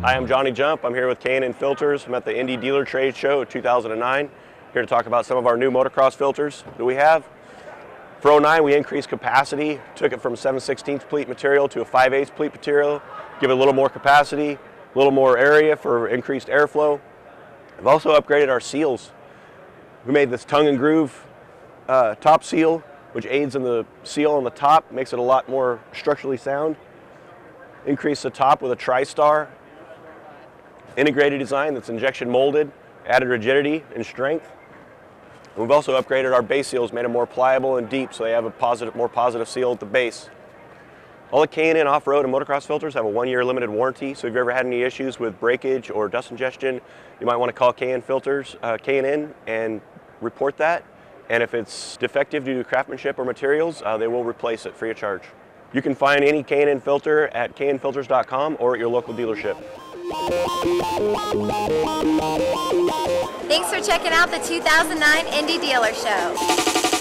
Hi, I'm Johnny Jump. I'm here with K&N Filters. I'm at the Indy Dealer Trade Show 2009. Here to talk about some of our new motocross filters that we have. For 09, we increased capacity, took it from 7/16 pleat material to a 5/8 pleat material, give it a little more capacity, a little more area for increased airflow. We've also upgraded our seals. We made this tongue and groove top seal, which aids in the seal on the top, makes it a lot more structurally sound. Increased the top with a TriStar integrated design that's injection molded, added rigidity and strength. And we've also upgraded our base seals, made them more pliable and deep so they have a more positive seal at the base. All the K&N off-road and motocross filters have a 1-year limited warranty, so if you've ever had any issues with breakage or dust ingestion, you might want to call K&N and report that. And if it's defective due to craftsmanship or materials, they will replace it free of charge. You can find any K&N filter at knfilters.com or at your local dealership. Thanks for checking out the 2009 Indy Dealer Show.